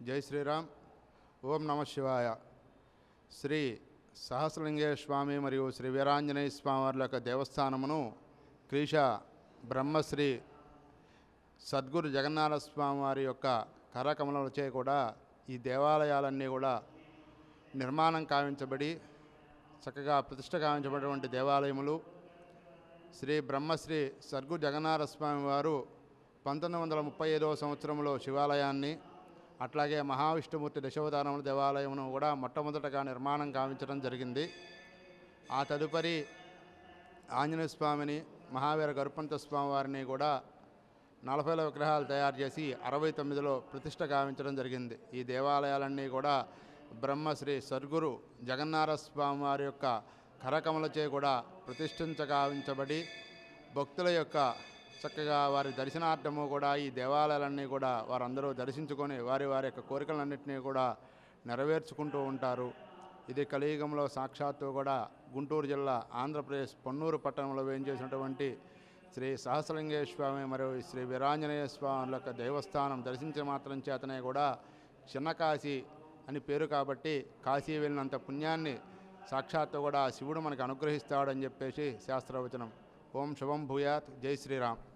జై శ్రీరామ్. ఓం నమ శివాయ. శ్రీ సహస్రలింగేశ్వర స్వామి మరియు శ్రీ వీరాంజనేయ స్వామి వారి యొక్క దేవస్థానమును క్రీష బ్రహ్మశ్రీ సద్గురు జగన్నాథ స్వామి వారి యొక్క కరకమలచే కూడా ఈ దేవాలయాలన్నీ కూడా నిర్మాణం కావించబడి చక్కగా ప్రతిష్ట కావించబడినటువంటి దేవాలయములు. శ్రీ బ్రహ్మశ్రీ సద్గురు జగన్నాథ స్వామి వారు 1935వ సంవత్సరంలో శివాలయాన్ని, అట్లాగే మహావిష్ణుమూర్తి దశావతారముల దేవాలయమును కూడా మొట్టమొదటగా నిర్మాణం కావించడం జరిగింది. ఆ తదుపరి ఆంజనేయ స్వామిని, మహావీర గరుత్మంత స్వామి వారిని కూడా 40ల విగ్రహాలు తయారు చేసి 69లో ప్రతిష్ట కావించడం జరిగింది. ఈ దేవాలయాలన్నీ కూడా బ్రహ్మశ్రీ సద్గురు జగన్నాథ స్వామి వారి యొక్క కరకమలచే కూడా ప్రతిష్ఠించగావించబడి భక్తుల యొక్క చక్కగా వారి దర్శనార్థము కూడా ఈ దేవాలయాలన్నీ కూడా వారందరూ దర్శించుకొని వారి యొక్క కోరికలన్నింటినీ కూడా నెరవేర్చుకుంటూ ఉంటారు. ఇది కలియుగంలో సాక్షాత్తు కూడా గుంటూరు జిల్లా, ఆంధ్రప్రదేశ్ పొన్నూరు పట్టణంలో వేయించేసినటువంటి శ్రీ సహస్రలింగేశ్వర స్వామి మరియు శ్రీ వీరాంజనేయ స్వామి యొక్క దేవస్థానం దర్శించే మాత్రం చేతనే కూడా చిన్న కాశీ అని పేరు కాబట్టి కాశీ వెళ్ళినంత పుణ్యాన్ని సాక్షాత్తు కూడా శివుడు మనకు అనుగ్రహిస్తాడని చెప్పేసి శాస్త్రవచనం. ఓం శుభం భూయాత్. జై శ్రీరామ్.